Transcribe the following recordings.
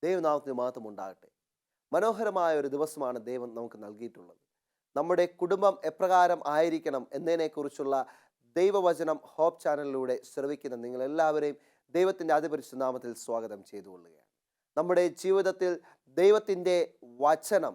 ദൈവനാമത്തിന് മാത്രം ഉണ്ടാകട്ടെ. മനോഹരമായ ഒരു ദിവസമാണ് ദൈവം നമുക്ക് നൽകിയിട്ടുള്ളത്. നമ്മുടെ കുടുംബം എപ്രകാരം ആയിരിക്കണം എന്നതിനെക്കുറിച്ചുള്ള ദൈവവചനം ഹോപ്പ് ചാനലിലൂടെ ശ്രവിക്കുന്ന നിങ്ങളെല്ലാവരെയും ദൈവത്തിൻ്റെ അതിപരിശുദ്ധ നാമത്തിൽ സ്വാഗതം ചെയ്തുകൊള്ളുകയാണ്. നമ്മുടെ ജീവിതത്തിൽ ദൈവത്തിൻ്റെ വചനം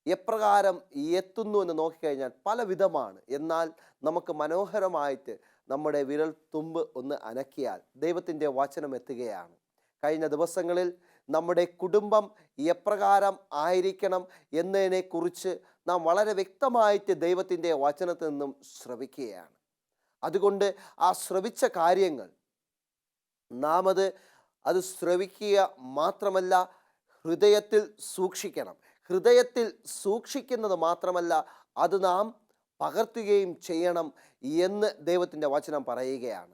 എപ്രകാരം എത്തുന്നു എന്ന് നോക്കിക്കഴിഞ്ഞാൽ പല വിധമാണ്. എന്നാൽ നമുക്ക് മനോഹരമായിട്ട് നമ്മുടെ വിരൽ തുമ്പ് ഒന്ന് അനക്കിയാൽ ദൈവത്തിൻ്റെ വചനം എത്തുകയാണ്. കഴിഞ്ഞ ദിവസങ്ങളിൽ നമ്മുടെ കുടുംബം എപ്രകാരം ആയിരിക്കണം എന്നതിനെക്കുറിച്ച് നാം വളരെ വ്യക്തമായിട്ട് ദൈവത്തിൻ്റെ വചനത്തിൽ നിന്നും ശ്രവിക്കുകയാണ്. അതുകൊണ്ട് ആ ശ്രവിച്ച കാര്യങ്ങൾ നാം അത് ശ്രവിക്കുക മാത്രമല്ല, ഹൃദയത്തിൽ സൂക്ഷിക്കണം. ഹൃദയത്തിൽ സൂക്ഷിക്കുന്നത് മാത്രമല്ല, അത് നാം പകർത്തുകയും ചെയ്യണം എന്ന് ദൈവത്തിൻ്റെ വചനം പറയുകയാണ്.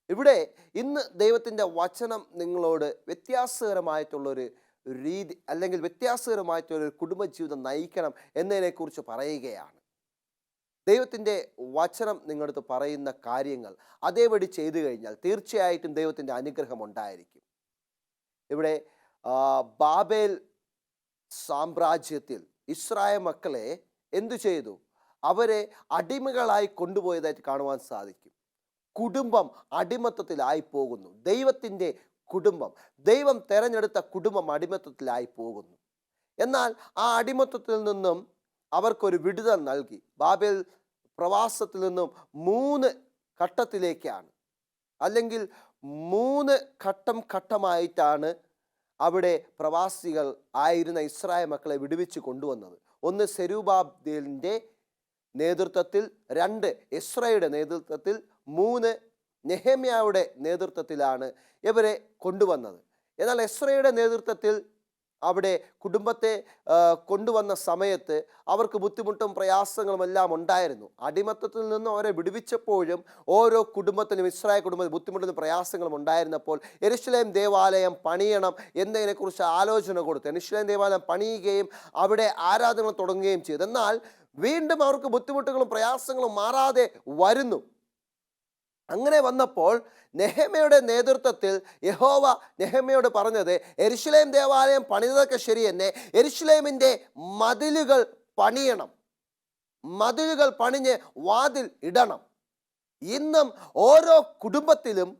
ഇവിടെ ഇന്ന് ദൈവത്തിൻ്റെ വചനം നിങ്ങളോട് വ്യത്യാസകരമായിട്ടുള്ളൊരു രീതി അല്ലെങ്കിൽ വ്യത്യാസകരമായിട്ടുള്ളൊരു കുടുംബജീവിതം നയിക്കണം എന്നതിനെക്കുറിച്ച് പറയുകയാണ്. ദൈവത്തിൻ്റെ വചനം നിങ്ങളടുത്ത് പറയുന്ന കാര്യങ്ങൾ അതേപടി ചെയ്തു കഴിഞ്ഞാൽ തീർച്ചയായിട്ടും ദൈവത്തിൻ്റെ അനുഗ്രഹം ഉണ്ടായിരിക്കും. ഇവിടെ ബാബേൽ സാമ്രാജ്യത്തിൽ ഇസ്രായേൽ മക്കളെ എന്തു ചെയ്തു? അവരെ അടിമകളായി കൊണ്ടുപോയതായിട്ട് കാണുവാൻ സാധിക്കും. കുടുംബം അടിമത്തത്തിലായി പോകുന്നു. ദൈവത്തിൻ്റെ കുടുംബം, ദൈവം തെരഞ്ഞെടുത്ത കുടുംബം അടിമത്തത്തിലായി പോകുന്നു. എന്നാൽ ആ അടിമത്തത്തിൽ നിന്നും അവർക്കൊരു വിടുതൽ നൽകി. ബാബേൽ പ്രവാസത്തിൽ നിന്നും 3 ഘട്ടത്തിലേക്കാണ്, അല്ലെങ്കിൽ 3 ഘട്ടമായിട്ടാണ് അവിടെ പ്രവാസികൾ ആയിരുന്ന ഇസ്രായേൽ മക്കളെ വിടുവിച്ച് കൊണ്ടുവന്നത്. 1 സെരുബ്ബാബേലിൻ്റെ നേതൃത്വത്തിൽ, 2 എസ്രയുടെ നേതൃത്വത്തിൽ, 3 നെഹെമ്യായുടെ നേതൃത്വത്തിലാണ് ഇവരെ കൊണ്ടുവന്നത്. എന്നാൽ എസ്രയുടെ നേതൃത്വത്തിൽ അവിടെ കുടുംബത്തെ കൊണ്ടുവന്ന സമയത്ത് അവർക്ക് ബുദ്ധിമുട്ടും പ്രയാസങ്ങളും എല്ലാം ഉണ്ടായിരുന്നു. അടിമത്തത്തിൽ നിന്നും അവരെ വിടുവിച്ചപ്പോഴും ഓരോ കുടുംബത്തിലും, ഇസ്രായേൽ കുടുംബത്തിൽ ബുദ്ധിമുട്ടും പ്രയാസങ്ങളും ഉണ്ടായിരുന്നപ്പോൾ യെരൂശലേം ദേവാലയം പണിയണം എന്നതിനെക്കുറിച്ച് ആലോചന കൊടുത്തു. യെരൂശലേം ദേവാലയം പണിയുകയും അവിടെ ആരാധന തുടങ്ങുകയും ചെയ്തു. എന്നാൽ വീണ്ടും അവർക്ക് ബുദ്ധിമുട്ടുകളും പ്രയാസങ്ങളും മാറാതെ വരുന്നു. അങ്ങനെ വന്നപ്പോൾ നെഹെമ്യയുടെ നേതൃത്വത്തിൽ യഹോവ നെഹെമ്യയോട് പറഞ്ഞത്, യെരൂശലേം ദേവാലയം പണിതൊക്കെ ശരി തന്നെ, യെരൂശലേമിൻ്റെ മതിലുകൾ പണിയണം, മതിലുകൾ പണിഞ്ഞ് വാതിൽ ഇടണം. ഇന്നും ഓരോ കുടുംബത്തിലും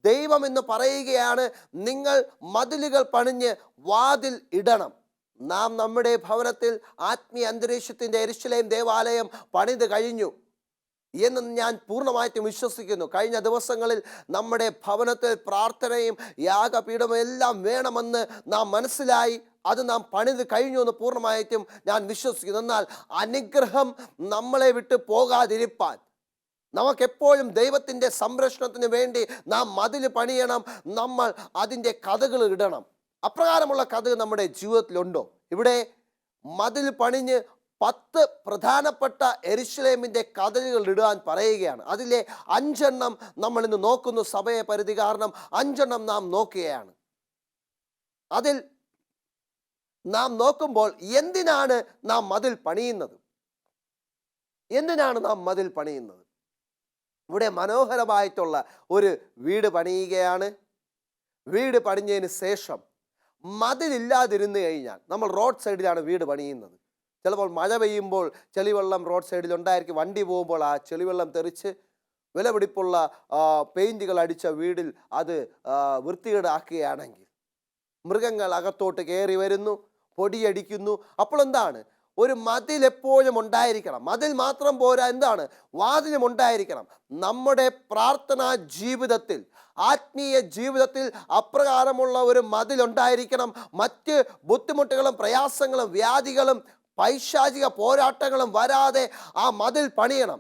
ദൈവം എന്ന് പറയുകയാണ്, നിങ്ങൾ മതിലുകൾ പണിഞ്ഞ് വാതിൽ ഇടണം. നാം നമ്മുടെ ഭവനത്തിൽ ആത്മീയ അന്തരീക്ഷത്തിൻ്റെ യെരൂശലേം ദേവാലയം പണിത് കഴിഞ്ഞു എന്ന് ഞാൻ പൂർണ്ണമായിട്ടും വിശ്വസിക്കുന്നു. കഴിഞ്ഞ ദിവസങ്ങളിൽ നമ്മുടെ ഭവനത്തിൽ പ്രാർത്ഥനയും യാഗപീഠവും എല്ലാം വേണമെന്ന് നാം മനസ്സിലായി. അത് നാം പണിത് കഴിഞ്ഞു എന്ന് പൂർണ്ണമായിട്ടും ഞാൻ വിശ്വസിക്കുന്നു. എന്നാൽ അനുഗ്രഹം നമ്മളെ വിട്ട് പോകാതിരിപ്പാൻ നമുക്കെപ്പോഴും ദൈവത്തിൻ്റെ സംരക്ഷണത്തിന് വേണ്ടി നാം മതിൽ പണിയണം, നമ്മൾ അതിൻ്റെ കഥകൾ ഇടണം. അപ്രകാരമുള്ള കഥ നമ്മുടെ ജീവിതത്തിലുണ്ടോ? ഇവിടെ മതിൽ പണിഞ്ഞ് 10 പ്രധാനപ്പെട്ട യെരൂശലേമിൻ്റെ കഥകൾ ഇടാൻ പറയുകയാണ്. അതിലെ 5 നമ്മൾ ഇന്ന് നോക്കുന്നു. സഭയെ പരിധി കാരണം 5 നാം നോക്കുകയാണ്. അതിൽ നാം നോക്കുമ്പോൾ എന്തിനാണ് നാം മതിൽ പണിയുന്നത്? എന്തിനാണ് നാം മതിൽ പണിയുന്നത്? ഇവിടെ മനോഹരമായിട്ടുള്ള ഒരു വീട് പണിയുകയാണ്. വീട് പണിഞ്ഞതിന് ശേഷം മതിലില്ലാതിരുന്നു കഴിഞ്ഞാൽ, നമ്മൾ റോഡ് സൈഡിലാണ് വീട് പണിയുന്നത്. ചിലപ്പോൾ മഴ പെയ്യുമ്പോൾ ചെളിവെള്ളം റോഡ് സൈഡിൽ ഉണ്ടായിരിക്കും. വണ്ടി പോകുമ്പോൾ ആ ചെളിവെള്ളം തെറിച്ച് വിലപിടിപ്പുള്ള പെയിൻറ്റുകൾ അടിച്ച വീടിൽ അത് വൃത്തികേടാക്കുകയാണെങ്കിൽ മൃഗങ്ങൾ അകത്തോട്ട് കയറി വരുന്നു, പൊടിയടിക്കുന്നു. അപ്പോൾ എന്താണ്? ഒരു മതിൽ എപ്പോഴും ഉണ്ടായിരിക്കണം. മതിൽ മാത്രം പോരാ, എന്താണ്? വാതിലും ഉണ്ടായിരിക്കണം. നമ്മുടെ പ്രാർത്ഥനാ ജീവിതത്തിൽ, ആത്മീയ ജീവിതത്തിൽ അപ്രകാരമുള്ള ഒരു മതിലുണ്ടായിരിക്കണം. മറ്റ് ബുദ്ധിമുട്ടുകളും പ്രയാസങ്ങളും വ്യാധികളും പൈശാചിക പോരാട്ടങ്ങളും വരാതെ ആ മതിൽ പണിയണം.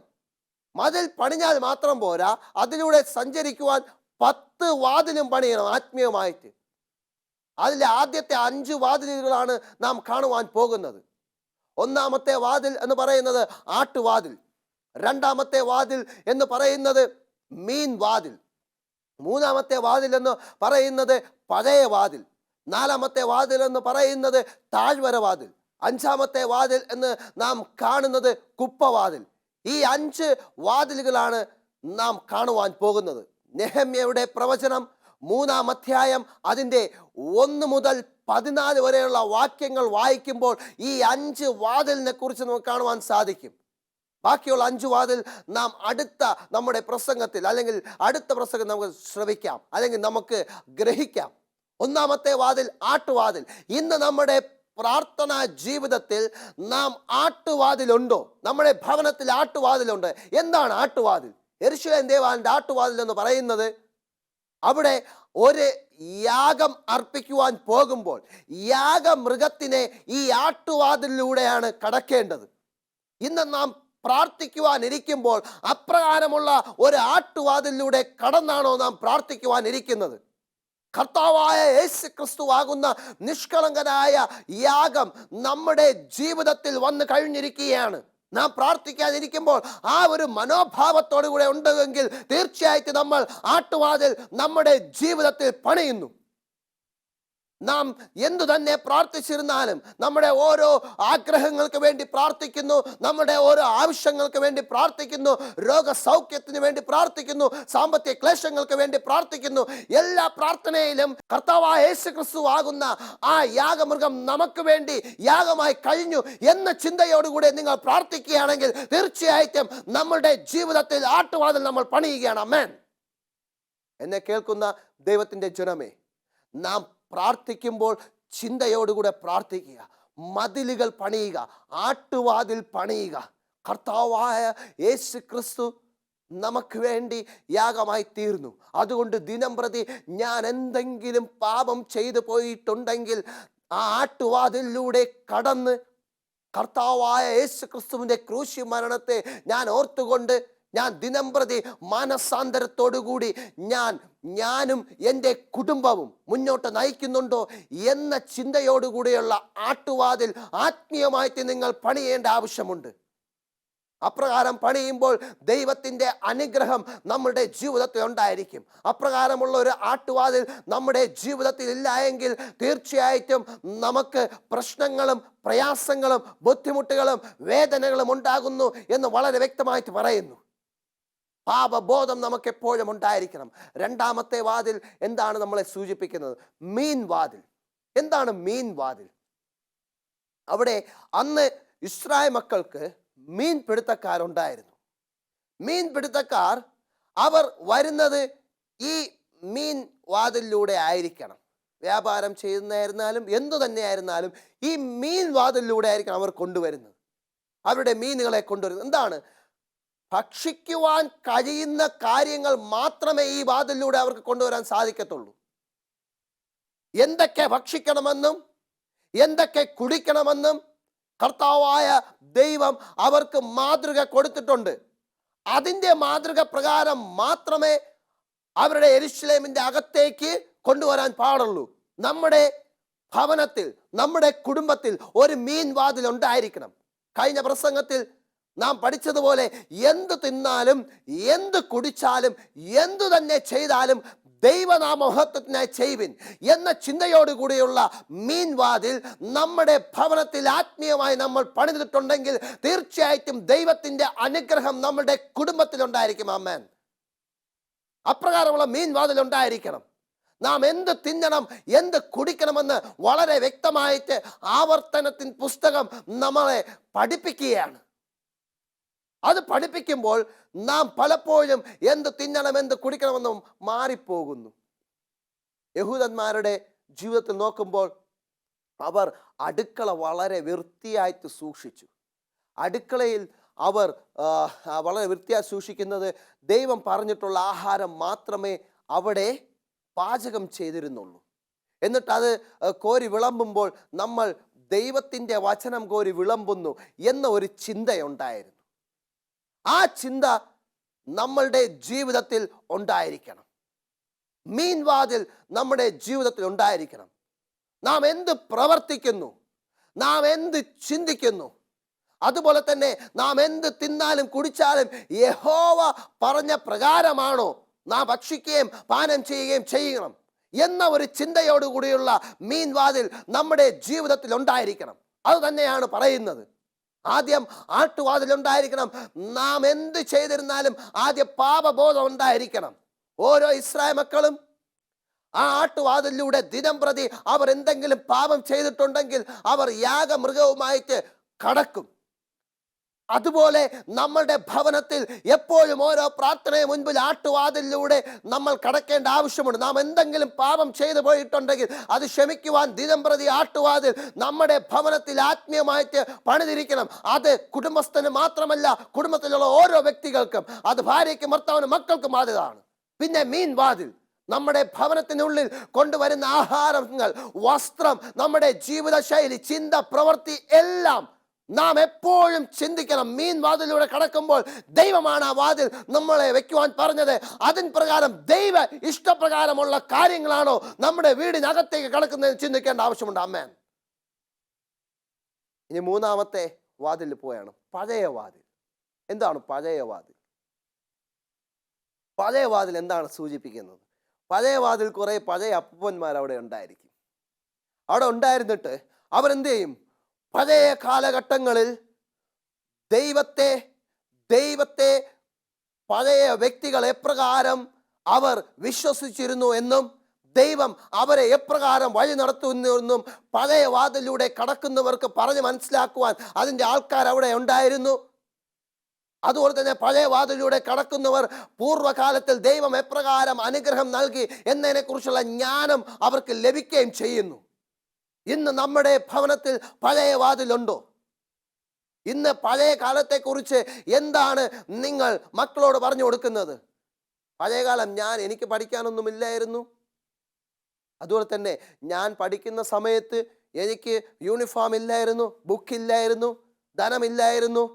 മതിൽ പണിഞ്ഞാൽ മാത്രം പോരാ, അതിലൂടെ സഞ്ചരിക്കുവാൻ 10 വാതിലും പണിയണം ആത്മീയമായിട്ട്. അതിലെ ആദ്യത്തെ 5 വാതിലുകളാണ് നാം കാണുവാൻ പോകുന്നത്. ഒന്നാമത്തെ വാതിൽ എന്ന് പറയുന്നത് ആട്ടുവാതിൽ, രണ്ടാമത്തെ വാതിൽ എന്ന് പറയുന്നത് മീൻ വാതിൽ, മൂന്നാമത്തെ വാതിൽ എന്ന് പറയുന്നത് പഴയ വാതിൽ, നാലാമത്തെ വാതിൽ എന്ന് പറയുന്നത് താഴ്വര വാതിൽ, അഞ്ചാമത്തെ വാതിൽ എന്ന് നാം കാണുന്നത് കുപ്പവാതിൽ. ഈ 5 വാതിലുകളാണ് നാം കാണുവാൻ പോകുന്നത്. നെഹെമ്യയുടെ പ്രവചനം 3-ാം അധ്യായം അതിൻ്റെ 1 മുതൽ 14 വരെയുള്ള വാക്യങ്ങൾ വായിക്കുമ്പോൾ ഈ 5 വാതിലിനെ കുറിച്ച് നമുക്ക് കാണുവാൻ സാധിക്കും. ബാക്കിയുള്ള 5 വാതിൽ നാം നമ്മുടെ പ്രസംഗത്തിൽ അല്ലെങ്കിൽ അടുത്ത പ്രസംഗം നമുക്ക് ശ്രവിക്കാം, അല്ലെങ്കിൽ നമുക്ക് ഗ്രഹിക്കാം. 1-ാമത്തെ വാതിൽ ആട്ടുവാതിൽ. ഇന്ന് നമ്മുടെ പ്രാർത്ഥനാ ജീവിതത്തിൽ നാം ആട്ടുവാതിലുണ്ടോ? നമ്മുടെ ഭവനത്തിൽ ആട്ടുവാതിലുണ്ട്. എന്താണ് ആട്ടുവാതിൽ? യെരൂശലേം ദേവാലയത്തിന്റെ ആട്ടുവാതിൽ എന്ന് പറയുന്നത്, അവിടെ ഒരു യാഗം അർപ്പിക്കുവാൻ പോകുമ്പോൾ യാഗമൃഗത്തിനെ ഈ ആട്ടുവാതിലൂടെയാണ് കടക്കേണ്ടത്. ഇന്ന് നാം പ്രാർത്ഥിക്കുവാനിരിക്കുമ്പോൾ അപ്രകാരമുള്ള ഒരു ആട്ടുവാതിലൂടെ കടന്നാണോ നാം പ്രാർത്ഥിക്കുവാനിരിക്കുന്നത്? കർത്താവായ യേശു ക്രിസ്തുവാകുന്ന നിഷ്കളങ്കനായ യാഗം നമ്മുടെ ജീവിതത്തിൽ വന്നു കഴിഞ്ഞിരിക്കുകയാണ്. നാം പ്രാർത്ഥിക്കാതിരിക്കുമ്പോൾ ആ ഒരു മനോഭാവത്തോടു കൂടെ ഉണ്ടെങ്കിൽ തീർച്ചയായിട്ടും നമ്മൾ ആട്ടുവാതിൽ നമ്മുടെ ജീവിതത്തിൽ പണിയുന്നു. നാം എന്തു തന്നെ പ്രാർത്ഥിച്ചിരുന്നാലും നമ്മുടെ ഓരോ ആഗ്രഹങ്ങൾക്ക് വേണ്ടി പ്രാർത്ഥിക്കുന്നു, നമ്മുടെ ഓരോ ആവശ്യങ്ങൾക്ക് വേണ്ടി പ്രാർത്ഥിക്കുന്നു, രോഗസൗഖ്യത്തിന് വേണ്ടി പ്രാർത്ഥിക്കുന്നു, സാമ്പത്തിക ക്ലേശങ്ങൾക്ക് വേണ്ടി പ്രാർത്ഥിക്കുന്നു. എല്ലാ പ്രാർത്ഥനയിലും കർത്താവായ യേശു ക്രിസ്തു ആകുന്ന ആ യാഗമൃഗം നമുക്ക് വേണ്ടി യാഗമായി കഴിഞ്ഞു എന്ന ചിന്തയോടുകൂടി നിങ്ങൾ പ്രാർത്ഥിക്കുകയാണെങ്കിൽ തീർച്ചയായിട്ടും നമ്മളുടെ ജീവിതത്തിൽ ആട്ടുവാതിൽ നമ്മൾ പണിയുകയാണ്. ആമേൻ. എന്നെ കേൾക്കുന്ന ദൈവത്തിൻ്റെ ജനമേ, നാം പ്രാർത്ഥിക്കുമ്പോൾ ചിന്തയോടുകൂടെ പ്രാർത്ഥിക്കുക. മതിലുകൾ പണിയുക, ആട്ടുവാതിൽ പണിയുക. കർത്താവായ യേശു ക്രിസ്തു നമുക്ക് വേണ്ടി യാഗമായി തീർന്നു. അതുകൊണ്ട് ദിനംപ്രതി ഞാൻ എന്തെങ്കിലും പാപം ചെയ്തു പോയിട്ടുണ്ടെങ്കിൽ ആ ആട്ടുവാതിലൂടെ കടന്ന് കർത്താവായ യേശു ക്രിസ്തുവിൻ്റെ ക്രൂശി മരണത്തെ ഞാൻ ഓർത്തുകൊണ്ട് ഞാൻ ദിനംപ്രതി മാനസാന്തരത്തോടുകൂടി ഞാനും എൻ്റെ കുടുംബവും മുന്നോട്ട് നയിക്കുന്നുണ്ടോ എന്ന ചിന്തയോടുകൂടിയുള്ള ആട്ടുവാതിൽ ആത്മീയമായിട്ട് നിങ്ങൾ പണിയേണ്ട ആവശ്യമുണ്ട്. അപ്രകാരം പണിയുമ്പോൾ ദൈവത്തിൻ്റെ അനുഗ്രഹം നമ്മുടെ ജീവിതത്തിൽ ഉണ്ടായിരിക്കും. അപ്രകാരമുള്ള ഒരു ആട്ടുവാതിൽ നമ്മുടെ ജീവിതത്തിൽ ഇല്ല എങ്കിൽ തീർച്ചയായിട്ടും നമുക്ക് പ്രശ്നങ്ങളും പ്രയാസങ്ങളും ബുദ്ധിമുട്ടുകളും വേദനകളും ഉണ്ടാകുന്നു എന്ന് വളരെ വ്യക്തമായിട്ട് പറയുന്നു. പാപബോധം നമുക്ക് എപ്പോഴും ഉണ്ടായിരിക്കണം. 2-ാമത്തെ വാതിൽ എന്താണ് നമ്മളെ സൂചിപ്പിക്കുന്നത്? മീൻ വാതിൽ. എന്താണ് മീൻ വാതിൽ? അവിടെ അന്ന് ഇസ്രായേൽ മക്കൾക്ക് മീൻ പിടുത്തക്കാരുണ്ടായിരുന്നു. മീൻ പിടുത്തക്കാർ അവർ വരുന്നത് ഈ മീൻ വാതിലിലൂടെ ആയിരിക്കണം. വ്യാപാരം ചെയ്യുന്നതായിരുന്നാലും എന്തു തന്നെയായിരുന്നാലും ഈ മീൻ വാതിലിലൂടെ ആയിരിക്കണം അവർ കൊണ്ടുവരുന്നത്. അവരുടെ മീനുകളെ കൊണ്ടുവരുന്നത് എന്താണ്? ഭക്ഷിക്കുവാൻ കഴിയുന്ന കാര്യങ്ങൾ മാത്രമേ ഈ വാതിലിലൂടെ അവർക്ക് കൊണ്ടുവരാൻ സാധിക്കത്തുള്ളൂ. എന്തൊക്കെ ഭക്ഷിക്കണമെന്നും എന്തൊക്കെ കുടിക്കണമെന്നും കർത്താവായ ദൈവം അവർക്ക് മാതൃക കൊടുത്തിട്ടുണ്ട്. അതിൻ്റെ മാതൃക പ്രകാരം മാത്രമേ അവരുടെ യെരൂശലേമിൻ്റെ അകത്തേക്ക് കൊണ്ടുവരാൻ പാടുള്ളൂ. നമ്മുടെ ഭവനത്തിൽ, നമ്മുടെ കുടുംബത്തിൽ ഒരു മീൻ വാതിൽ ഉണ്ടായിരിക്കണം. കഴിഞ്ഞ പ്രസംഗത്തിൽ നാം പഠിച്ചതുപോലെ എന്ത് തിന്നാലും എന്ത് കുടിച്ചാലും എന്തു തന്നെ ചെയ്താലും ദൈവനാമമഹത്വത്തിനായി ചെയ്യുവിൻ എന്ന ചിന്തയോടുകൂടിയുള്ള മീൻ വാതിൽ നമ്മുടെ ഭവനത്തിൽ ആത്മീയമായി നമ്മൾ പണിതിട്ടുണ്ടെങ്കിൽ തീർച്ചയായിട്ടും ദൈവത്തിൻ്റെ അനുഗ്രഹം നമ്മുടെ കുടുംബത്തിൽ ഉണ്ടായിരിക്കും. ആമേൻ. അപ്രകാരമുള്ള മീൻ വാതിൽ ഉണ്ടായിരിക്കണം. നാം എന്ത് തിന്നണം, എന്ത് കുടിക്കണമെന്ന് വളരെ വ്യക്തമായിട്ട് ആവർത്തനത്തിൻ പുസ്തകം നമ്മളെ പഠിപ്പിക്കുകയാണ്. അത് പഠിപ്പിക്കുമ്പോൾ നാം പലപ്പോഴും എന്ത് തിന്നണം, എന്ത് കുടിക്കണമെന്നും മാറിപ്പോകുന്നു. യഹൂദന്മാരുടെ ജീവിതത്തിൽ നോക്കുമ്പോൾ അവർ അടുക്കള വളരെ വൃത്തിയായിട്ട് സൂക്ഷിച്ചു. അടുക്കളയിൽ അവർ വളരെ വൃത്തിയായി സൂക്ഷിക്കുന്നത് ദൈവം പറഞ്ഞിട്ടുള്ള ആഹാരം മാത്രമേ അവിടെ പാചകം ചെയ്തിരുന്നുള്ളൂ. എന്നിട്ട് അത് കോരി വിളമ്പുമ്പോൾ നമ്മൾ ദൈവത്തിൻ്റെ വചനം കോരി വിളമ്പുന്നു എന്ന ഒരു ചിന്തയുണ്ടായിരുന്നു. ആ ചിന്ത നമ്മളുടെ ജീവിതത്തിൽ ഉണ്ടായിരിക്കണം. മീൻ വാതിൽ നമ്മുടെ ജീവിതത്തിൽ ഉണ്ടായിരിക്കണം. നാം എന്ത് പ്രവർത്തിക്കുന്നു, നാം എന്ത് ചിന്തിക്കുന്നു, അതുപോലെ തന്നെ നാം എന്ത് തിന്നാലും കുടിച്ചാലും യഹോവ പറഞ്ഞ പ്രകാരമാണോ നാം ഭക്ഷിക്കുകയും പാനം ചെയ്യുകയും ചെയ്യണം എന്ന ഒരു ചിന്തയോടുകൂടിയുള്ള മീൻ വാതിൽ നമ്മുടെ ജീവിതത്തിൽ ഉണ്ടായിരിക്കണം. അത് തന്നെയാണ് പറയുന്നത്. ആദ്യം ആട്ടുവാതിലുണ്ടായിരിക്കണം. നാം എന്ത് ചെയ്തിരുന്നാലും ആദ്യം പാപബോധം ഉണ്ടായിരിക്കണം. ഓരോ ഇസ്രായേൽ മക്കളും ആ ആട്ടുവാതിലൂടെ ദിനം പ്രതി അവർ എന്തെങ്കിലും പാപം ചെയ്തിട്ടുണ്ടെങ്കിൽ അവർ യാഗമൃഗവുമായിട്ട് കടക്കും. അതുപോലെ നമ്മളുടെ ഭവനത്തിൽ എപ്പോഴും ഓരോ പ്രാർത്ഥനയെ മുൻപിൽ ആട്ടുവാതിലൂടെ നമ്മൾ കടക്കേണ്ട ആവശ്യമുണ്ട്. നാം എന്തെങ്കിലും പാപം ചെയ്തു പോയിട്ടുണ്ടെങ്കിൽ അത് ക്ഷമിക്കുവാൻ ദിനം പ്രതി ആട്ടുവാതിൽ നമ്മുടെ ഭവനത്തിൽ ആത്മീയമായിട്ട് പണിതിരിക്കണം. അത് കുടുംബസ്ഥന് മാത്രമല്ല, കുടുംബത്തിലുള്ള ഓരോ വ്യക്തികൾക്കും, അത് ഭാര്യയ്ക്കും ഭർത്താവിനും മക്കൾക്കും ബാധ്യതയാണ്. പിന്നെ മീൻ വാതിൽ, നമ്മുടെ ഭവനത്തിനുള്ളിൽ കൊണ്ടുവരുന്ന ആഹാരങ്ങൾ, വസ്ത്രം, നമ്മുടെ ജീവിതശൈലി, ചിന്ത, പ്രവൃത്തി എല്ലാം നാം എപ്പോഴും ചിന്തിക്കണം. മീൻ വാതിലൂടെ കടക്കുമ്പോൾ ദൈവമാണ് ആ വാതിൽ നമ്മളെ വെക്കുവാൻ പറഞ്ഞത്. അതിൻ പ്രകാരം ദൈവ ഇഷ്ടപ്രകാരമുള്ള കാര്യങ്ങളാണോ നമ്മുടെ വീടിനകത്തേക്ക് കടക്കുന്നതെന്ന് ചിന്തിക്കേണ്ട ആവശ്യമുണ്ട്. ആമേൻ. ഇനി മൂന്നാമത്തെ വാതിൽ പോയാണ് പഴയ വാതിൽ. എന്താണ് പഴയ വാതിൽ? പഴയ വാതിൽ എന്താണ് സൂചിപ്പിക്കുന്നത്? പഴയ വാതിൽ കുറെ പഴയ അപ്പന്മാർ അവിടെ ഉണ്ടായിരിക്കും. അവിടെ ഉണ്ടായിരുന്നിട്ട് അവരെന്ത് ചെയ്യും? പഴയ കാലഘട്ടങ്ങളിൽ ദൈവത്തെ പഴയ വ്യക്തികൾ എപ്രകാരം അവർ വിശ്വസിച്ചിരുന്നു എന്നും ദൈവം അവരെ എപ്രകാരം വഴി നടത്തുന്നു എന്നും പഴയ വാതിലൂടെ കടക്കുന്നവർക്ക് പറഞ്ഞ് മനസ്സിലാക്കുവാൻ അതിൻ്റെ ആൾക്കാർ അവിടെ ഉണ്ടായിരുന്നു. അതുപോലെ തന്നെ പഴയ വാതിലൂടെ കടക്കുന്നവർ പൂർവ്വകാലത്തിൽ ദൈവം എപ്രകാരം അനുഗ്രഹം നൽകി എന്നതിനെ കുറിച്ചുള്ള ജ്ഞാനം അവർക്ക് ലഭിക്കുകയും ചെയ്യുന്നു. ഇന്ന് നമ്മുടെ ഭവനത്തിൽ പഴയ വാതിലുണ്ടോ? ഇന്ന് പഴയ കാലത്തെക്കുറിച്ച് എന്താണ് നിങ്ങൾ മക്കളോട് പറഞ്ഞു കൊടുക്കുന്നത്? പഴയകാലം എനിക്ക് പഠിക്കാനൊന്നുമില്ലായിരുന്നു, അതുപോലെ തന്നെ ഞാൻ പഠിക്കുന്ന സമയത്ത് എനിക്ക് യൂണിഫോം ഇല്ലായിരുന്നു, ബുക്കില്ലായിരുന്നു, ധനമില്ലായിരുന്നു,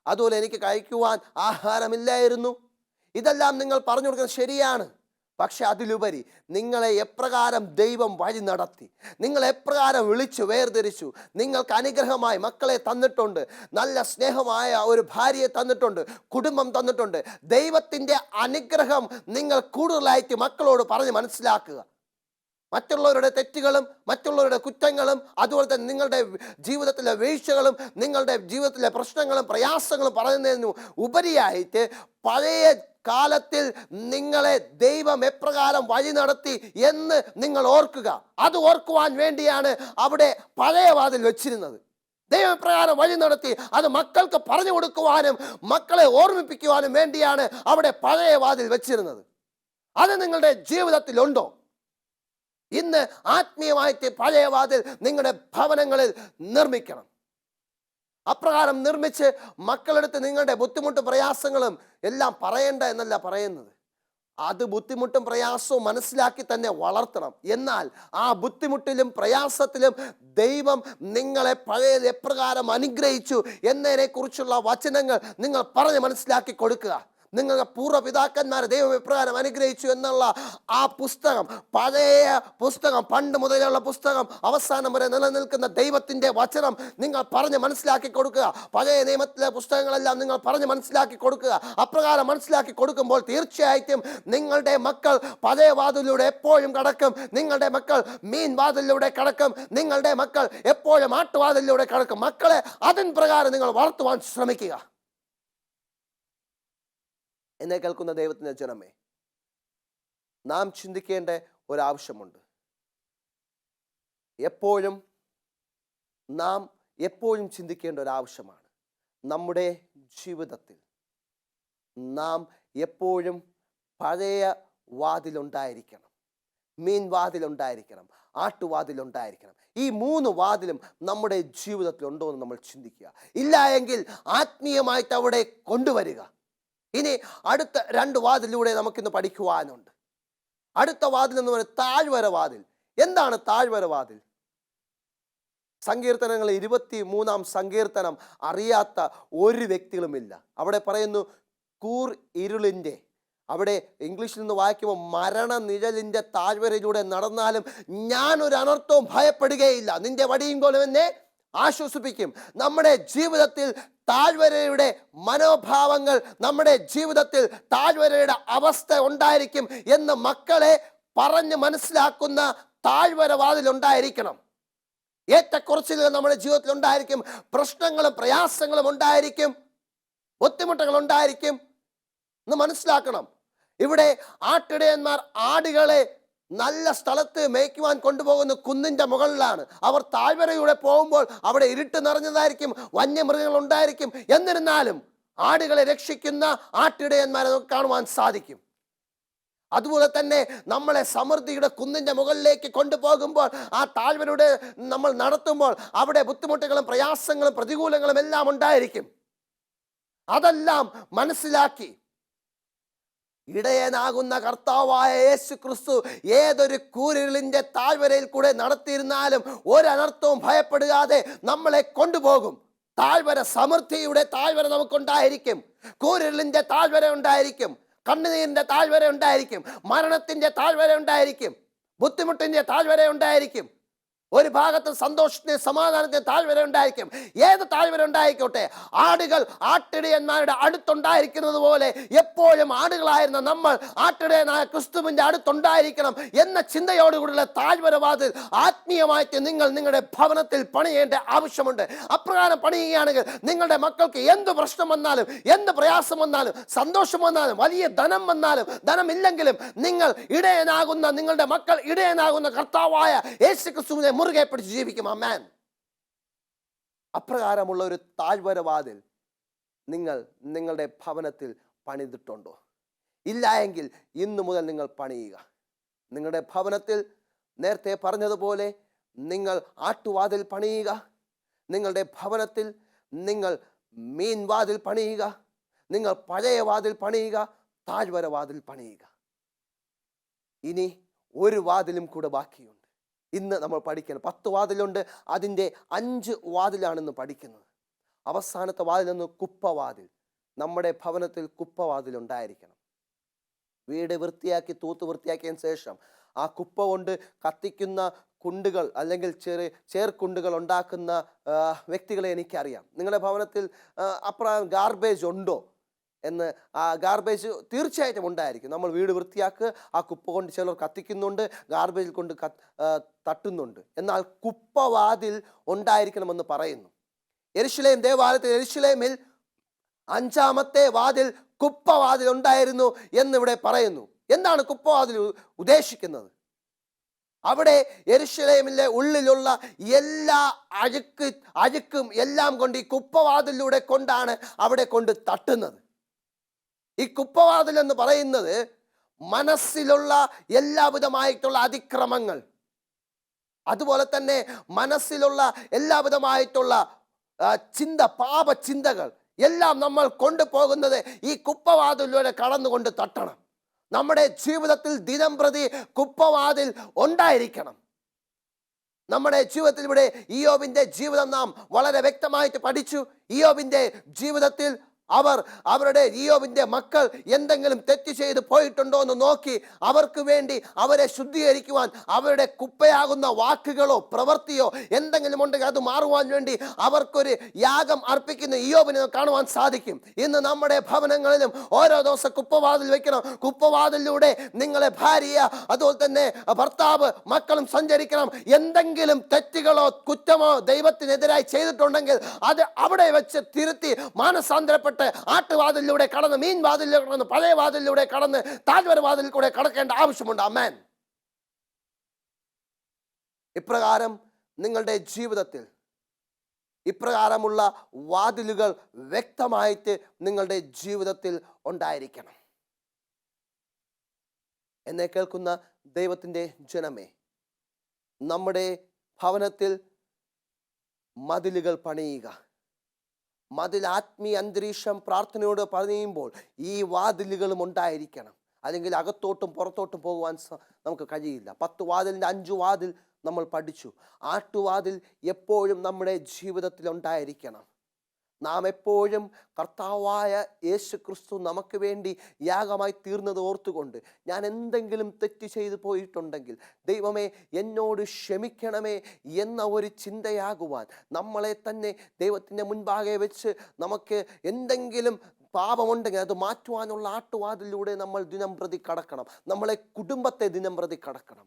അതുപോലെ എനിക്ക് കഴിക്കുവാൻ ആഹാരമില്ലായിരുന്നു. ഇതെല്ലാം നിങ്ങൾ പറഞ്ഞു കൊടുക്കുന്നത് ശരിയാണ്. പക്ഷെ അതിലുപരി നിങ്ങളെ എപ്രകാരം ദൈവം വഴി നടത്തി, നിങ്ങൾ എപ്രകാരം വിളിച്ചു വേർതിരിച്ചു, നിങ്ങൾക്ക് അനുഗ്രഹമായി മക്കളെ തന്നിട്ടുണ്ട്, നല്ല സ്നേഹമായ ഒരു ഭാര്യയെ തന്നിട്ടുണ്ട്, കുടുംബം തന്നിട്ടുണ്ട്. ദൈവത്തിൻ്റെ അനുഗ്രഹം നിങ്ങൾ കൂടുതലായിട്ട് മക്കളോട് പറഞ്ഞ് മനസ്സിലാക്കുക. മറ്റുള്ളവരുടെ തെറ്റുകളും മറ്റുള്ളവരുടെ കുറ്റങ്ങളും അതുപോലെ തന്നെ നിങ്ങളുടെ ജീവിതത്തിലെ വീഴ്ചകളും നിങ്ങളുടെ ജീവിതത്തിലെ പ്രശ്നങ്ങളും പ്രയാസങ്ങളും പറയുന്നതിന് ഉപരിയായിട്ട് പഴയ കാലത്തിൽ നിങ്ങളെ ദൈവം എപ്രകാരം വഴി നടത്തി എന്ന് നിങ്ങൾ ഓർക്കുക. അത് ഓർക്കുവാൻ വേണ്ടിയാണ് അവിടെ പഴയ വാതിൽ വെച്ചിരുന്നത്. ദൈവം എപ്രകാരം വഴി നടത്തി അത് മക്കൾക്ക് പറഞ്ഞു കൊടുക്കുവാനും മക്കളെ ഓർമ്മിപ്പിക്കുവാനും വേണ്ടിയാണ് അവിടെ പഴയ വാതിൽ വെച്ചിരുന്നത്. അത് നിങ്ങളുടെ ജീവിതത്തിലുണ്ടോ? ഇന്ന് ആത്മീയമായിട്ട് പഴയ വാതിൽ നിങ്ങളുടെ ഭവനങ്ങളിൽ നിർമ്മിക്കണം. അപ്രകാരം നിർമ്മിച്ച് മക്കളെടുത്ത് നിങ്ങളുടെ ബുദ്ധിമുട്ടും പ്രയാസങ്ങളും എല്ലാം പറയേണ്ട എന്നല്ല പറയുന്നത്. അത് ബുദ്ധിമുട്ടും പ്രയാസവും മനസ്സിലാക്കി തന്നെ വളർത്തണം. എന്നാൽ ആ ബുദ്ധിമുട്ടിലും പ്രയാസത്തിലും ദൈവം നിങ്ങളെ പഴയത് എപ്രകാരം അനുഗ്രഹിച്ചു എന്നതിനെ കുറിച്ചുള്ള വചനങ്ങൾ നിങ്ങൾ പറഞ്ഞ് മനസ്സിലാക്കി കൊടുക്കുക. നിങ്ങളുടെ പൂർവ്വപിതാക്കന്മാരെ ദൈവം എപ്രകാരം അനുഗ്രഹിച്ചു എന്നുള്ള ആ പുസ്തകം, പഴയ പുസ്തകം, പണ്ട് മുതലുള്ള പുസ്തകം, അവസാനം വരെ നിലനിൽക്കുന്ന ദൈവത്തിൻ്റെ വചനം നിങ്ങൾ പറഞ്ഞ് മനസ്സിലാക്കി കൊടുക്കുക. പഴയ നിയമത്തിലെ പുസ്തകങ്ങളെല്ലാം നിങ്ങൾ പറഞ്ഞ് മനസ്സിലാക്കി കൊടുക്കുക. അപ്രകാരം മനസ്സിലാക്കി കൊടുക്കുമ്പോൾ തീർച്ചയായിട്ടും നിങ്ങളുടെ മക്കൾ പഴയ വാതിലൂടെ എപ്പോഴും കടക്കും. നിങ്ങളുടെ മക്കൾ മീൻ വാതിലൂടെ കടക്കും. നിങ്ങളുടെ മക്കൾ എപ്പോഴും ആട്ടുവാതിലൂടെ കടക്കും. മക്കളെ അതിൻ പ്രകാരം നിങ്ങൾ വളർത്തുവാൻ ശ്രമിക്കുക. എന്നെ കേൾക്കുന്ന ദൈവത്തിൻ്റെ ജനമേ, നാം ചിന്തിക്കേണ്ട ഒരാവശ്യമുണ്ട്. നാം എപ്പോഴും ചിന്തിക്കേണ്ട ഒരാവശ്യമാണ്. നമ്മുടെ ജീവിതത്തിൽ നാം എപ്പോഴും പഴയ വാതിലുണ്ടായിരിക്കണം, മീൻ വാതിലുണ്ടായിരിക്കണം, ആട്ടുവാതിലുണ്ടായിരിക്കണം. ഈ 3 വാതിലും നമ്മുടെ ജീവിതത്തിൽ ഉണ്ടോ എന്ന് നമ്മൾ ചിന്തിക്കുക. ഇല്ല എങ്കിൽ ആത്മീയമായിട്ട് അവിടെ കൊണ്ടുവരിക. ഇനി അടുത്ത 2 വാതിലൂടെ നമുക്കിന്ന് പഠിക്കുവാനുണ്ട്. അടുത്ത വാതിൽ എന്ന് പറയുന്നത് താഴ്വര വാതിൽ. എന്താണ് താഴ്വര വാതിൽ? സങ്കീർത്തനങ്ങൾ 23-ാം സങ്കീർത്തനം അറിയാത്ത ഒരു വ്യക്തികളുമില്ല. അവിടെ പറയുന്നു കൂർ ഇരുളിൻ്റെ, അവിടെ ഇംഗ്ലീഷിൽ നിന്ന് വായിക്കുമ്പോൾ മരണനിഴലിൻ്റെ താഴ്വരയിലൂടെ നടന്നാലും ഞാനൊരു അനർത്ഥവും ഭയപ്പെടുകയില്ല, നിന്റെ വടിയും കോലും എന്നെ ആശ്വസിപ്പിക്കും. നമ്മുടെ ജീവിതത്തിൽ താഴ്വരയുടെ മനോഭാവങ്ങൾ, നമ്മുടെ ജീവിതത്തിൽ താഴ്വരയുടെ അവസ്ഥ ഉണ്ടായിരിക്കും എന്ന് മക്കളെ പറഞ്ഞ് മനസ്സിലാക്കുന്ന താഴ്വര വാതിലുണ്ടായിരിക്കണം. ഏറ്റക്കുറച്ചിലുകൾ നമ്മുടെ ജീവിതത്തിൽ ഉണ്ടായിരിക്കും, പ്രശ്നങ്ങളും പ്രയാസങ്ങളും ഉണ്ടായിരിക്കും, ബുദ്ധിമുട്ടുകൾ ഉണ്ടായിരിക്കും എന്ന് മനസ്സിലാക്കണം. ഇവിടെ ആട്ടിടയന്മാർ ആടുകളെ നല്ല സ്ഥലത്ത് മേയ്ക്കുവാൻ കൊണ്ടുപോകുന്ന കുന്നിൻ്റെ മുകളിലാണ്. അവർ താഴ്വരയിലൂടെ പോകുമ്പോൾ അവിടെ ഇരുട്ട് നിറഞ്ഞതായിരിക്കും, വന്യമൃഗങ്ങൾ ഉണ്ടായിരിക്കും. എന്നിരുന്നാലും ആടുകളെ രക്ഷിക്കുന്ന ആട്ടിടയന്മാരെ നമുക്ക് കാണുവാൻ സാധിക്കും. അതുപോലെ തന്നെ നമ്മളെ സമൃദ്ധിയുടെ കുന്നിൻ്റെ മുകളിലേക്ക് കൊണ്ടുപോകുമ്പോൾ, ആ താഴ്വരയുടെ നമ്മൾ നടത്തുമ്പോൾ അവിടെ ബുദ്ധിമുട്ടുകളും പ്രയാസങ്ങളും പ്രതികൂലങ്ങളും എല്ലാം ഉണ്ടായിരിക്കും. അതെല്ലാം മനസ്സിലാക്കി ഇടയനാകുന്ന കർത്താവായ യേശു ക്രിസ്തു ഏതൊരു കൂരിരുളിന്റെ താഴ്വരയിൽ കൂടെ നടത്തിയിരുന്നാലും ഒരനർത്ഥവും ഭയപ്പെടുകയാതെ നമ്മളെ കൊണ്ടുപോകും. താഴ്വര, സമൃദ്ധിയുടെ താഴ്വര നമുക്കുണ്ടായിരിക്കും. കൂരിരുളിന്റെ താഴ്വര ഉണ്ടായിരിക്കും, കണ്ണുനീരിന്റെ താഴ്വര ഉണ്ടായിരിക്കും, മരണത്തിന്റെ താഴ്വര ഉണ്ടായിരിക്കും, ബുദ്ധിമുട്ടിന്റെ താഴ്വര ഉണ്ടായിരിക്കും, ഒരു ഭാഗത്ത് സന്തോഷത്തിന് സമാധാനത്തിന് താഴ്വര ഉണ്ടായിരിക്കും. ഏത് താഴ്വര ഉണ്ടായിക്കോട്ടെ, ആടുകൾ ആട്ടിടയന്മാരുടെ അടുത്തുണ്ടായിരിക്കുന്നത് പോലെ എപ്പോഴും ആടുകളായിരുന്ന നമ്മൾ ആട്ടിടയനായ ക്രിസ്തുവിന്റെ അടുത്തുണ്ടായിരിക്കണം എന്ന ചിന്തയോടുകൂടിയുള്ള താഴ്വരവാതിൽ ആത്മീയമായിട്ട് നിങ്ങൾ നിങ്ങളുടെ ഭവനത്തിൽ പണിയേണ്ട ആവശ്യമുണ്ട്. അപ്രകാരം പണിയുകയാണെങ്കിൽ നിങ്ങളുടെ മക്കൾക്ക് എന്ത് പ്രശ്നം വന്നാലും, എന്ത് പ്രയാസം വന്നാലും, സന്തോഷം വന്നാലും, വലിയ ധനം വന്നാലും, ധനമില്ലെങ്കിലും നിങ്ങൾ ഇടയനാകുന്ന, നിങ്ങളുടെ മക്കൾ ഇടയനാകുന്ന കർത്താവായ യേശു ക്രിസ്തുവിനെ മുറുകെ പിടിച്ച് ജീവിക്കും. ആമേൻ. അപ്രകാരമുള്ള ഒരു താഴ്വരവാതിൽ നിങ്ങൾ നിങ്ങളുടെ ഭവനത്തിൽ പണിതിട്ടുണ്ടോ? ഇല്ല എങ്കിൽ ഇന്നു മുതൽ നിങ്ങൾ പണിയുക. നിങ്ങളുടെ ഭവനത്തിൽ നേരത്തെ പറഞ്ഞതുപോലെ നിങ്ങൾ ആട്ടുവാതിൽ പണിയുക, നിങ്ങളുടെ ഭവനത്തിൽ നിങ്ങൾ മീൻവാതിൽ പണിയുക, നിങ്ങൾ പഴയ വാതിൽ പണിയുക, താഴ്വരവാതിൽ പണിയുക. ഇനി ഒരു വാതിലും കൂടെ ബാക്കിയുണ്ട്. ഇന്ന് നമ്മൾ പഠിക്കണം. 10 വാതിലുണ്ട്, അതിൻ്റെ 5 വാതിലാണെന്ന് പഠിക്കുന്നത്. അവസാനത്തെ വാതിലെന്ന് കുപ്പവാതിൽ. നമ്മുടെ ഭവനത്തിൽ കുപ്പവാതിൽ ഉണ്ടായിരിക്കണം. വീട് വൃത്തിയാക്കി തൂത്ത് വൃത്തിയാക്കിയതിന് ശേഷം ആ കുപ്പ കൊണ്ട് കത്തിക്കുന്ന കുണ്ടുകൾ അല്ലെങ്കിൽ ചേർക്കുണ്ടുകൾ ഉണ്ടാക്കുന്ന വ്യക്തികളെ എനിക്കറിയാം. നിങ്ങളുടെ ഭവനത്തിൽ അപ്രകാരം ഗാർബേജ് ഉണ്ടോ എന്ന്? ആ ഗാർബേജ് തീർച്ചയായിട്ടും ഉണ്ടായിരിക്കും. നമ്മൾ വീട് വൃത്തിയാക്കുക, ആ കുപ്പ കൊണ്ട് ചിലർ കത്തിക്കുന്നുണ്ട്, ഗാർബേജിൽ കൊണ്ട് തട്ടുന്നുണ്ട്. എന്നാൽ കുപ്പവാതിൽ ഉണ്ടായിരിക്കണമെന്ന് പറയുന്നു. യെരുശലേം ദേവാലയത്തിൽ, യെരുശലേമിൽ 5ാമത്തെ വാതിൽ കുപ്പവാതിൽ ഉണ്ടായിരുന്നു എന്നിവിടെ പറയുന്നു. എന്താണ് കുപ്പവാതിൽ ഉദ്ദേശിക്കുന്നത്? അവിടെ യെരുശലേമിലെ ഉള്ളിലുള്ള എല്ലാ അഴുക്കും എല്ലാം കൊണ്ട് ഈ കുപ്പവാതിലൂടെ കൊണ്ടാണ് അവിടെ കൊണ്ട് തട്ടുന്നത്. ഈ കുപ്പവാതിൽ എന്ന് പറയുന്നത് മനസ്സിലുള്ള എല്ലാവിധമായിട്ടുള്ള അതിക്രമങ്ങൾ, അതുപോലെ തന്നെ മനസ്സിലുള്ള എല്ലാവിധമായിട്ടുള്ള പാപചിന്തകൾ എല്ലാം നമ്മൾ കൊണ്ടുപോകുന്നത് ഈ കുപ്പവാതിലൂടെ കടന്നുകൊണ്ട് തട്ടണം. നമ്മുടെ ജീവിതത്തിൽ ദിനം പ്രതി കുപ്പവാതിൽ ഉണ്ടായിരിക്കണം. നമ്മുടെ ജീവിതത്തിൽ ഇവിടെ ഇയ്യോബിന്റെ ജീവിതം നാം വളരെ വ്യക്തമായിട്ട് പഠിച്ചു. ഇയ്യോബിന്റെ ജീവിതത്തിൽ അവരുടെ ഇയ്യോബിന്റെ മക്കൾ എന്തെങ്കിലും തെറ്റ് ചെയ്ത് പോയിട്ടുണ്ടോ എന്ന് നോക്കി അവർക്ക് വേണ്ടി അവരെ ശുദ്ധീകരിക്കുവാൻ അവരുടെ കുപ്പയാകുന്ന വാക്കുകളോ പ്രവൃത്തിയോ എന്തെങ്കിലും ഉണ്ടെങ്കിൽ അത് മാറുവാൻ വേണ്ടി അവർക്കൊരു യാഗം അർപ്പിക്കുന്ന ഇയ്യോബിനെ കാണുവാൻ സാധിക്കും. ഇന്ന് നമ്മുടെ ഭവനങ്ങളിലും ഓരോ ദിവസം കുപ്പവാതിൽ വെക്കണം. കുപ്പവാതിലൂടെ നിങ്ങളെ ഭാര്യ, അതുപോലെ തന്നെ ഭർത്താവ്, മക്കളും സഞ്ചരിക്കണം. എന്തെങ്കിലും തെറ്റുകളോ കുറ്റമോ ദൈവത്തിനെതിരായി ചെയ്തിട്ടുണ്ടെങ്കിൽ അത് അവിടെ വെച്ച് തിരുത്തി മാനസാന്തരപ്പെട്ട് ആട്ടുവാതിലൂടെ കടന്ന്, മീൻ വാതിലൂടെ കടന്ന്, പഴയ വാതിലൂടെ കടന്ന് താഴ്വര വാതിൽ കൂടെ കടക്കേണ്ട ആവശ്യമുണ്ട്. ആമേൻ. ഇപ്രകാരം നിങ്ങളുടെ ജീവിതത്തിൽ ഇപ്രകാരമുള്ള വാതിലുകൾ വ്യക്തമായിട്ട് നിങ്ങളുടെ ജീവിതത്തിൽ ഉണ്ടായിരിക്കണം. എന്നെ കേൾക്കുന്ന ദൈവത്തിൻ്റെ ജനമേ, നമ്മുടെ ഭവനത്തിൽ മതിലുകൾ പണിയുക. മതിൽ ആത്മീയ അന്തരീക്ഷം പ്രാർത്ഥനയോട് പണിയുമ്പോൾ ഈ വാതിലുകളും ഉണ്ടായിരിക്കണം. അല്ലെങ്കിൽ അകത്തോട്ടും പുറത്തോട്ടും പോകുവാൻ നമുക്ക് കഴിയില്ല. 10 വാതിലിൻ്റെ 5 വാതിൽ നമ്മൾ പഠിച്ചു. ആട്ടുവാതിൽ എപ്പോഴും നമ്മുടെ ജീവിതത്തിൽ ഉണ്ടായിരിക്കണം. നാം എപ്പോഴും കർത്താവായ യേശു ക്രിസ്തു നമുക്ക് വേണ്ടി യാഗമായി തീർന്നത് ഓർത്തുകൊണ്ട് ഞാൻ എന്തെങ്കിലും തെറ്റ് ചെയ്തു പോയിട്ടുണ്ടെങ്കിൽ ദൈവമേ എന്നോട് ക്ഷമിക്കണമേ എന്ന ഒരു ചിന്തയാകുവാൻ, നമ്മളെ തന്നെ ദൈവത്തിൻ്റെ മുൻപാകെ വെച്ച് നമുക്ക് എന്തെങ്കിലും പാപമുണ്ടെങ്കിൽ അത് മാറ്റുവാനുള്ള ആട്ടുവാതിലൂടെ നമ്മൾ ദിനം പ്രതി കടക്കണം. നമ്മളെ കുടുംബത്തെ ദിനം പ്രതി കടക്കണം.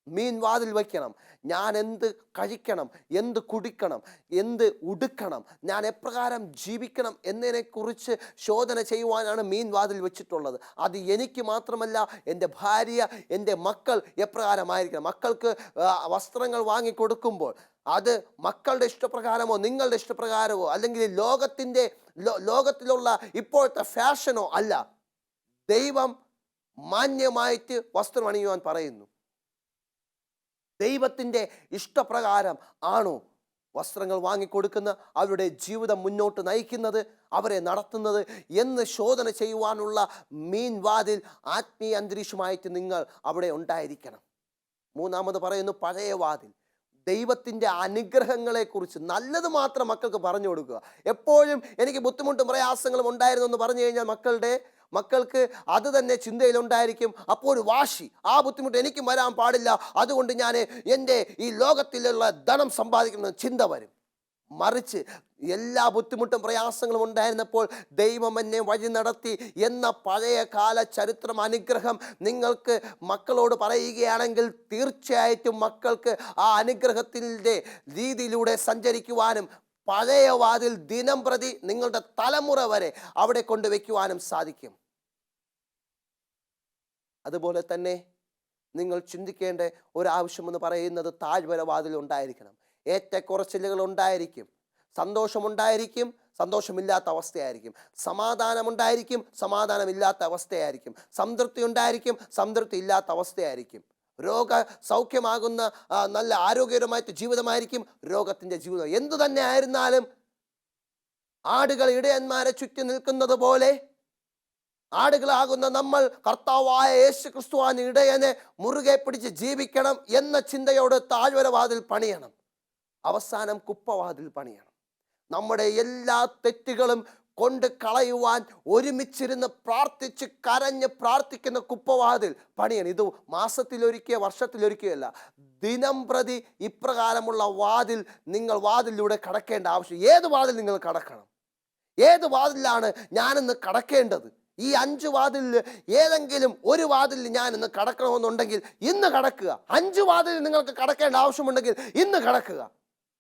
മീൻ വാതിൽ വയ്ക്കണം. ഞാൻ എന്ത് കഴിക്കണം, എന്ത് കുടിക്കണം, എന്ത് ഉടുക്കണം, ഞാൻ എപ്രകാരം ജീവിക്കണം എന്നതിനെക്കുറിച്ച് ശോധന ചെയ്യുവാനാണ് മീൻ വാതിൽ വെച്ചിട്ടുള്ളത്. അത് എനിക്ക് മാത്രമല്ല, എൻ്റെ ഭാര്യ, എൻ്റെ മക്കൾ എപ്രകാരമായിരിക്കണം. മക്കൾക്ക് വസ്ത്രങ്ങൾ വാങ്ങിക്കൊടുക്കുമ്പോൾ അത് മക്കളുടെ ഇഷ്ടപ്രകാരമോ നിങ്ങളുടെ ഇഷ്ടപ്രകാരമോ അല്ലെങ്കിൽ ലോകത്തിലുള്ള ഇപ്പോഴത്തെ ഫാഷനോ അല്ല. ദൈവം മാന്യമായിട്ട് വസ്ത്രം അണിയുവാൻ പറയുന്നു. ദൈവത്തിൻ്റെ ഇഷ്ടപ്രകാരം ആണോ വസ്ത്രങ്ങൾ വാങ്ങിക്കൊടുക്കുന്ന, അവരുടെ ജീവിതം മുന്നോട്ട് നയിക്കുന്നത്, അവരെ നടത്തുന്നത് എന്ന് ശോധന ചെയ്യുവാനുള്ള മീൻ വാതിൽ ആത്മീയ അന്തരീക്ഷമായിട്ട് നിങ്ങൾ അവിടെ ഉണ്ടായിരിക്കണം. മൂന്നാമത് പറയുന്നു പഴയ വാതിൽ. ദൈവത്തിൻ്റെ അനുഗ്രഹങ്ങളെക്കുറിച്ച് നല്ലത് മാത്രം മക്കൾക്ക് പറഞ്ഞു കൊടുക്കുക. എപ്പോഴും എനിക്ക് ബുദ്ധിമുട്ടും പ്രയാസങ്ങളും ഉണ്ടായിരുന്നു എന്ന് പറഞ്ഞു കഴിഞ്ഞാൽ മക്കൾക്ക് അത് തന്നെ ചിന്തയിലുണ്ടായിരിക്കും. അപ്പോൾ ഒരു വാശി, ആ ബുദ്ധിമുട്ട് എനിക്കും വരാൻ പാടില്ല, അതുകൊണ്ട് ഞാൻ എൻ്റെ ഈ ലോകത്തിലുള്ള ധനം സമ്പാദിക്കുന്ന ചിന്ത വരും. മറിച്ച് എല്ലാ ബുദ്ധിമുട്ടും പ്രയാസങ്ങളും ഉണ്ടായിരുന്നപ്പോൾ ദൈവം എന്നെ വഴി നടത്തി എന്ന പഴയ കാല ചരിത്രം, അനുഗ്രഹം നിങ്ങൾക്ക് മക്കളോട് പറയുകയാണെങ്കിൽ തീർച്ചയായിട്ടും മക്കൾക്ക് ആ അനുഗ്രഹത്തിൻ്റെ രീതിയിലൂടെ സഞ്ചരിക്കുവാനും പഴയ വാതിൽ ദിനം പ്രതി നിങ്ങളുടെ തലമുറ വരെ അവിടെ കൊണ്ടുവയ്ക്കുവാനും സാധിക്കും. അതുപോലെ തന്നെ നിങ്ങൾ ചിന്തിക്കേണ്ട ഒരാവശ്യമെന്ന് പറയുന്നത് താഴ്വര വാതിൽ ഉണ്ടായിരിക്കണം. ഏറ്റക്കുറച്ചിലുകൾ ഉണ്ടായിരിക്കും, സന്തോഷമുണ്ടായിരിക്കും, സന്തോഷമില്ലാത്ത അവസ്ഥയായിരിക്കും, സമാധാനമുണ്ടായിരിക്കും, സമാധാനമില്ലാത്ത അവസ്ഥയായിരിക്കും, സംതൃപ്തി ഉണ്ടായിരിക്കും, സംതൃപ്തി ഇല്ലാത്ത അവസ്ഥയായിരിക്കും, സൗഖ്യമാകുന്ന നല്ല ആരോഗ്യകരമായിട്ട് ജീവിതമായിരിക്കും, രോഗത്തിൻ്റെ ജീവിതം. എന്തു തന്നെ ആയിരുന്നാലും ആടുകൾ ഇടയന്മാരെ ചുറ്റി നിൽക്കുന്നത് പോലെ ആടുകളാകുന്ന നമ്മൾ കർത്താവായ യേശു ക്രിസ്തുവാൻ ഇടയനെ മുറുകെ പിടിച്ച് ജീവിക്കണം എന്ന ചിന്തയോട് താഴ്വര വാതിൽ പണിയണം. അവസാനം കുപ്പവാതിൽ പണിയണം. നമ്മുടെ എല്ലാ തെറ്റുകളും കൊണ്ട് കളയുവാൻ ഒരുമിച്ചിരുന്ന് പ്രാർത്ഥിച്ച് കരഞ്ഞ് പ്രാർത്ഥിക്കുന്ന കുപ്പവാതിൽ പണിയണം. ഇത് മാസത്തിലൊരിക്കൽ, വർഷത്തിലൊരിക്കലല്ല, ദിനം പ്രതി ഇപ്രകാരമുള്ള വാതിൽ നിങ്ങൾ വാതിലൂടെ കടക്കേണ്ട ആവശ്യം. ഏത് വാതിൽ നിങ്ങൾ കടക്കണം? ഏത് വാതിലാണ് ഞാനിന്ന് കടക്കേണ്ടത്? ഈ 5 വാതിലിൽ ഏതെങ്കിലും ഒരു വാതിലിൽ ഞാൻ ഇന്ന് കടക്കണമെന്നുണ്ടെങ്കിൽ ഇന്ന് കടക്കുക. 5 വാതിലിൽ നിങ്ങൾക്ക് കടക്കേണ്ട ആവശ്യമുണ്ടെങ്കിൽ ഇന്ന് കടക്കുക.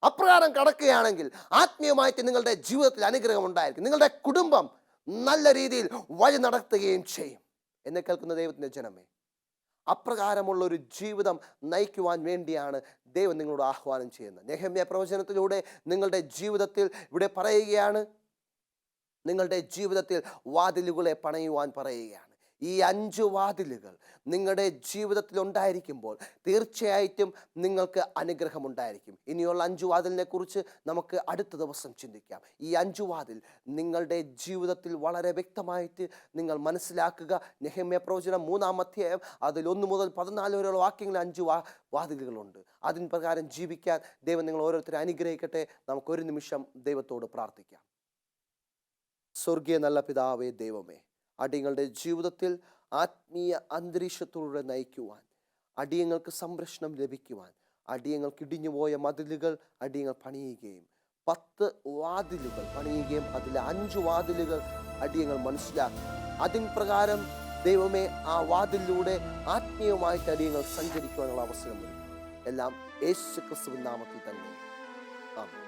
അപ്രകാരം കടക്കുകയാണെങ്കിൽ ആത്മീയമായിട്ട് നിങ്ങളുടെ ജീവിതത്തിൽ അനുഗ്രഹം ഉണ്ടായിരിക്കും. നിങ്ങളുടെ കുടുംബം നല്ല രീതിയിൽ വഴി നടത്തുകയും ചെയ്യും. എന്നെ കേൾക്കുന്ന ദൈവത്തിൻ്റെ ജനമേ, അപ്രകാരമുള്ളൊരു ജീവിതം നയിക്കുവാൻ വേണ്ടിയാണ് ദൈവം നിങ്ങളോട് ആഹ്വാനം ചെയ്യുന്നത്. നെഹമ്യാ പ്രവചനത്തിലൂടെ നിങ്ങളുടെ ജീവിതത്തിൽ ഇവിടെ പറയുകയാണ്, നിങ്ങളുടെ ജീവിതത്തിൽ വാതിലുകളെ പണയുവാൻ പറയുകയാണ്. ഈ 5 വാതിലുകൾ നിങ്ങളുടെ ജീവിതത്തിൽ ഉണ്ടായിരിക്കുമ്പോൾ തീർച്ചയായിട്ടും നിങ്ങൾക്ക് അനുഗ്രഹമുണ്ടായിരിക്കും. ഇനിയുള്ള 5 വാതിലിനെ കുറിച്ച് നമുക്ക് അടുത്ത ദിവസം ചിന്തിക്കാം. ഈ 5 വാതിൽ നിങ്ങളുടെ ജീവിതത്തിൽ വളരെ വ്യക്തമായിട്ട് നിങ്ങൾ മനസ്സിലാക്കുക. നെഹമ്യാ പ്രവചനം 3-ാം അധ്യായം അതിൽ 1 മുതൽ 14 വരെയുള്ള വാക്യങ്ങളിൽ 5 വാതിലുകളുണ്ട്. അതിൻ പ്രകാരം ജീവിക്കാൻ ദൈവം നിങ്ങൾ ഓരോരുത്തരെ അനുഗ്രഹിക്കട്ടെ. നമുക്കൊരു നിമിഷം ദൈവത്തോട് പ്രാർത്ഥിക്കാം. സ്വർഗീയ നല്ല പിതാവേ, ദൈവമേ, അടിയങ്ങളുടെ ജീവിതത്തിൽ ആത്മീയ അന്തരീക്ഷത്തിലൂടെ നയിക്കുവാൻ, അടിയങ്ങൾക്ക് സംരക്ഷണം ലഭിക്കുവാൻ, അടിയങ്ങൾക്ക് ഇടിഞ്ഞുപോയ മതിലുകൾ അടിയങ്ങൾ പണിയുകയും 10 വാതിലുകൾ പണിയുകയും അതിലെ 5 വാതിലുകൾ അടിയങ്ങൾ മനസ്സിലാക്കി അതിൻ പ്രകാരം ദൈവമേ ആ വാതിലിലൂടെ ആത്മീയമായിട്ട് അടിയങ്ങൾ സഞ്ചരിക്കുവാനുള്ള അവസരം വരും. എല്ലാം യേശു ക്രിസ്തുവിൻ നാമത്തിൽ തന്നെ. ആമേൻ.